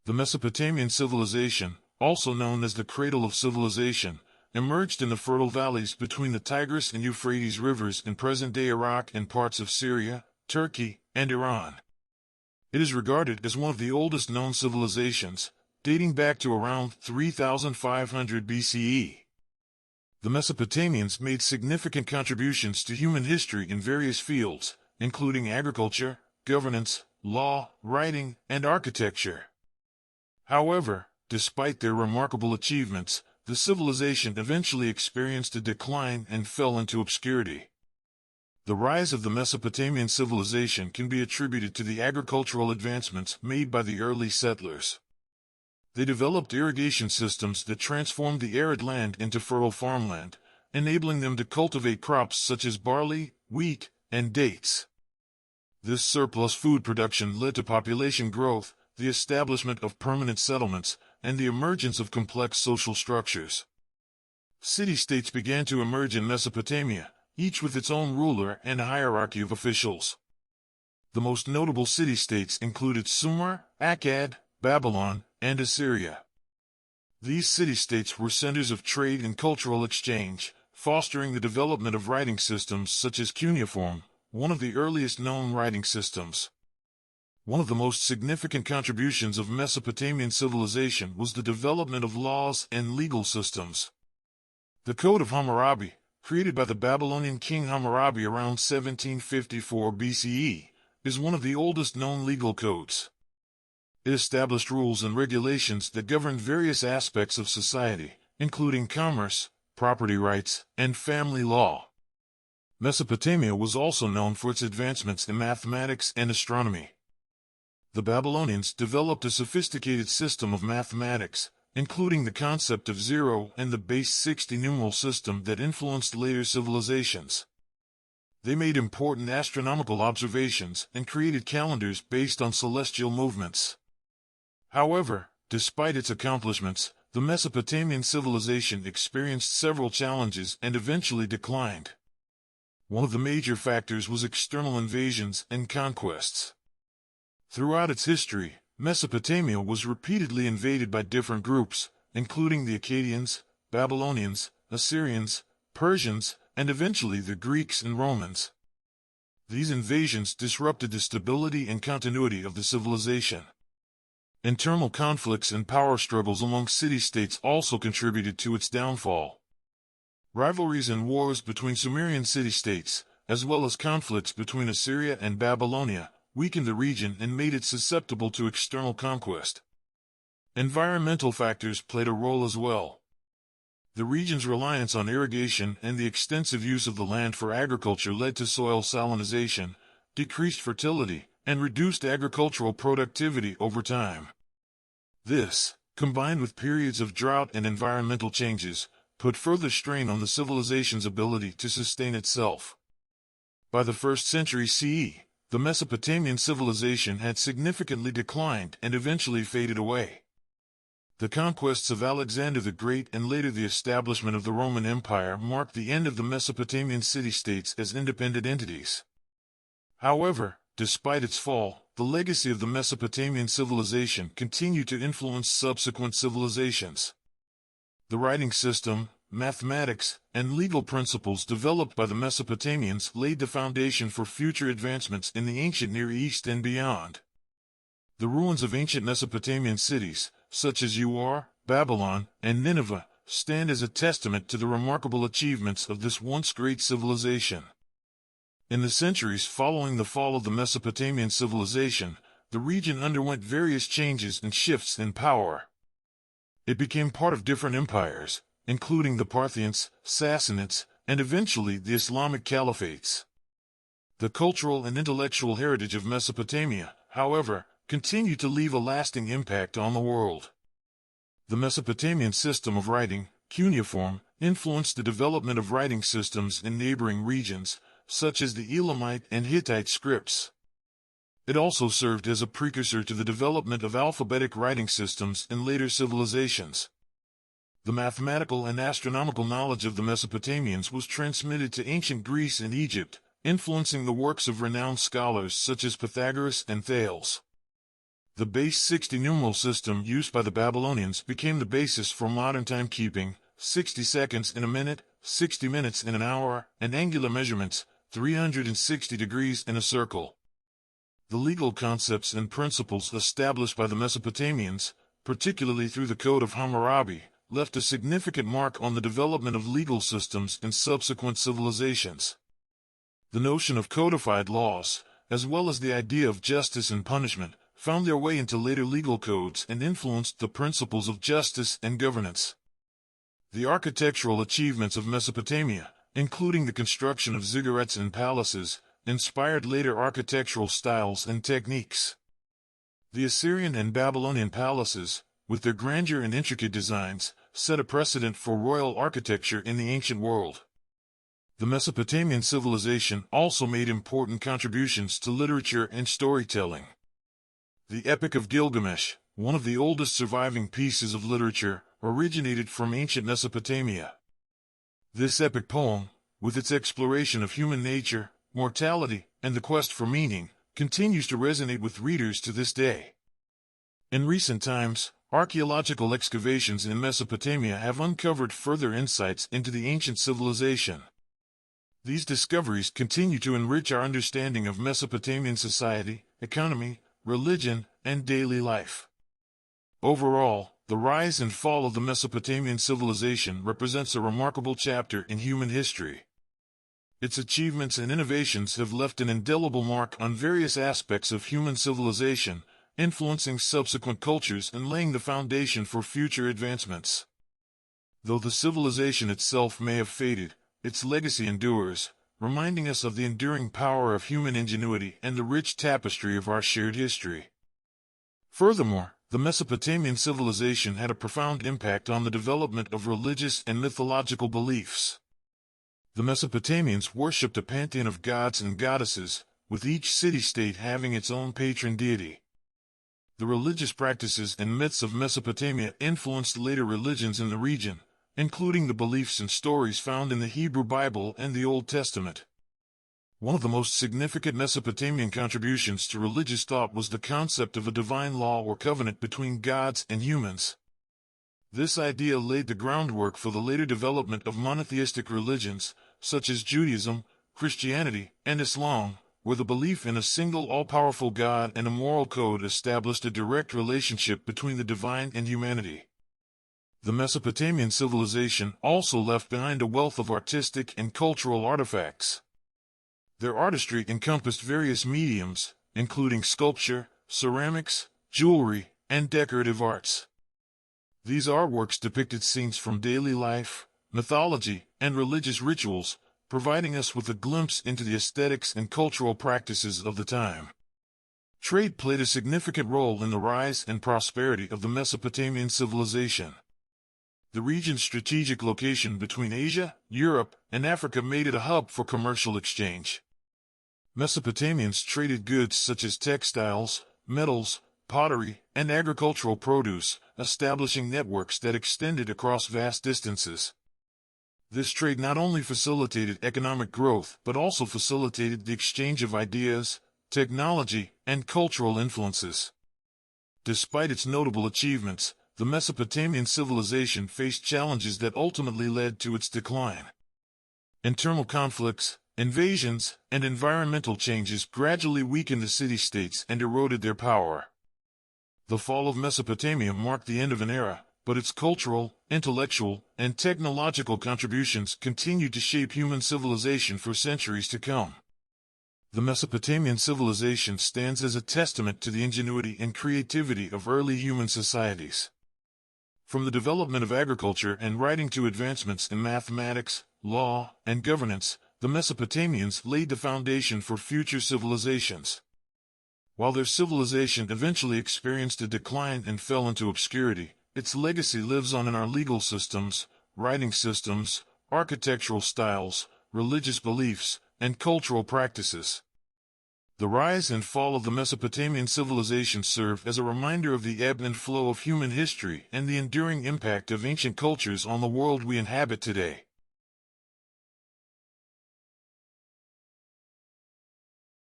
The Mesopotamian civilization, also known as the cradle of civilization, emerged in the fertile valleys between the Tigris and Euphrates rivers in present-day Iraq and parts of Syria, Turkey, and Iran. It is regarded as one of the oldest known civilizations, dating back to around 3500 BCE. The Mesopotamians made significant contributions to human history in various fields, including agriculture, governance, law, writing, and architecture. However, despite their remarkable achievements, the civilization eventually experienced a decline and fell into obscurity. The rise of the Mesopotamian civilization can be attributed to the agricultural advancements made by the early settlers. They developed irrigation systems that transformed the arid land into fertile farmland, enabling them to cultivate crops such as barley, wheat, and dates. This surplus food production led to population growth, the establishment of permanent settlements, and the emergence of complex social structures. City-states began to emerge in Mesopotamia, each with its own ruler and hierarchy of officials. The most notable city-states included Sumer, Akkad, Babylon, and Assyria. These city-states were centers of trade and cultural exchange, fostering the development of writing systems such as cuneiform, one of the earliest known writing systems. One of the most significant contributions of Mesopotamian civilization was the development of laws and legal systems. The Code of Hammurabi, created by the Babylonian king Hammurabi around 1754 BCE, is one of the oldest known legal codes. It established rules and regulations that governed various aspects of society, including commerce, property rights, and family law. Mesopotamia was also known for its advancements in mathematics and astronomy. The Babylonians developed a sophisticated system of mathematics, including the concept of zero and the base 60 numeral system that influenced later civilizations. They made important astronomical observations and created calendars based on celestial movements. However, despite its accomplishments, the Mesopotamian civilization experienced several challenges and eventually declined. One of the major factors was external invasions and conquests. Throughout its history, Mesopotamia was repeatedly invaded by different groups, including the Akkadians, Babylonians, Assyrians, Persians, and eventually the Greeks and Romans. These invasions disrupted the stability and continuity of the civilization. Internal conflicts and power struggles among city-states also contributed to its downfall. Rivalries and wars between Sumerian city-states, as well as conflicts between Assyria and Babylonia, weakened the region and made it susceptible to external conquest. Environmental factors played a role as well. The region's reliance on irrigation and the extensive use of the land for agriculture led to soil salinization, decreased fertility, and reduced agricultural productivity over time. This, combined with periods of drought and environmental changes, put further strain on the civilization's ability to sustain itself. By the 1st century CE, the Mesopotamian civilization had significantly declined and eventually faded away. The conquests of Alexander the Great and later the establishment of the Roman Empire marked the end of the Mesopotamian city-states as independent entities. However, despite its fall, the legacy of the Mesopotamian civilization continued to influence subsequent civilizations. The writing system, mathematics, and legal principles developed by the Mesopotamians laid the foundation for future advancements in the ancient Near East and beyond. The ruins of ancient Mesopotamian cities, such as Ur, Babylon, and Nineveh, stand as a testament to the remarkable achievements of this once great civilization. In the centuries following the fall of the Mesopotamian civilization, the region underwent various changes and shifts in power. It became part of different empires, including the Parthians, Sassanids, and eventually the Islamic caliphates. The cultural and intellectual heritage of Mesopotamia, however, continued to leave a lasting impact on the world. The Mesopotamian system of writing, cuneiform, influenced the development of writing systems in neighboring regions, such as the Elamite and Hittite scripts. It also served as a precursor to the development of alphabetic writing systems in later civilizations. The mathematical and astronomical knowledge of the Mesopotamians was transmitted to ancient Greece and Egypt, influencing the works of renowned scholars such as Pythagoras and Thales. The base 60 numeral system used by the Babylonians became the basis for modern timekeeping: 60 seconds in a minute, 60 minutes in an hour, and angular measurements, 360 degrees in a circle. The legal concepts and principles established by the Mesopotamians, particularly through the Code of Hammurabi, left a significant mark on the development of legal systems in subsequent civilizations. The notion of codified laws, as well as the idea of justice and punishment, found their way into later legal codes and influenced the principles of justice and governance. The architectural achievements of Mesopotamia, including the construction of ziggurats and palaces, inspired later architectural styles and techniques. The Assyrian and Babylonian palaces, with their grandeur and intricate designs, set a precedent for royal architecture in the ancient world. The Mesopotamian civilization also made important contributions to literature and storytelling. The Epic of Gilgamesh, one of the oldest surviving pieces of literature, originated from ancient Mesopotamia. This epic poem, with its exploration of human nature, mortality, and the quest for meaning, continues to resonate with readers to this day. In recent times, archaeological excavations in Mesopotamia have uncovered further insights into the ancient civilization. These discoveries continue to enrich our understanding of Mesopotamian society, economy, religion, and daily life. Overall, the rise and fall of the Mesopotamian civilization represents a remarkable chapter in human history. Its achievements and innovations have left an indelible mark on various aspects of human civilization, influencing subsequent cultures and laying the foundation for future advancements. Though the civilization itself may have faded, its legacy endures, reminding us of the enduring power of human ingenuity and the rich tapestry of our shared history. Furthermore, the Mesopotamian civilization had a profound impact on the development of religious and mythological beliefs. The Mesopotamians worshipped a pantheon of gods and goddesses, with each city-state having its own patron deity. The religious practices and myths of Mesopotamia influenced later religions in the region, including the beliefs and stories found in the Hebrew Bible and the Old Testament. One of the most significant Mesopotamian contributions to religious thought was the concept of a divine law or covenant between gods and humans. This idea laid the groundwork for the later development of monotheistic religions, such as Judaism, Christianity, and Islam, where the belief in a single all-powerful God and a moral code established a direct relationship between the divine and humanity. The Mesopotamian civilization also left behind a wealth of artistic and cultural artifacts. Their artistry encompassed various mediums, including sculpture, ceramics, jewelry, and decorative arts. These artworks depicted scenes from daily life, mythology, and religious rituals, providing us with a glimpse into the aesthetics and cultural practices of the time. Trade played a significant role in the rise and prosperity of the Mesopotamian civilization. The region's strategic location between Asia, Europe, and Africa made it a hub for commercial exchange. Mesopotamians traded goods such as textiles, metals, pottery, and agricultural produce, establishing networks that extended across vast distances. This trade not only facilitated economic growth but also facilitated the exchange of ideas, technology, and cultural influences. Despite its notable achievements, the Mesopotamian civilization faced challenges that ultimately led to its decline. Internal conflicts, invasions, and environmental changes gradually weakened the city-states and eroded their power. The fall of Mesopotamia marked the end of an era, but its cultural, intellectual, and technological contributions continued to shape human civilization for centuries to come. The Mesopotamian civilization stands as a testament to the ingenuity and creativity of early human societies. From the development of agriculture and writing to advancements in mathematics, law, and governance, the Mesopotamians laid the foundation for future civilizations. While their civilization eventually experienced a decline and fell into obscurity, its legacy lives on in our legal systems, writing systems, architectural styles, religious beliefs, and cultural practices. The rise and fall of the Mesopotamian civilization serve as a reminder of the ebb and flow of human history and the enduring impact of ancient cultures on the world we inhabit today.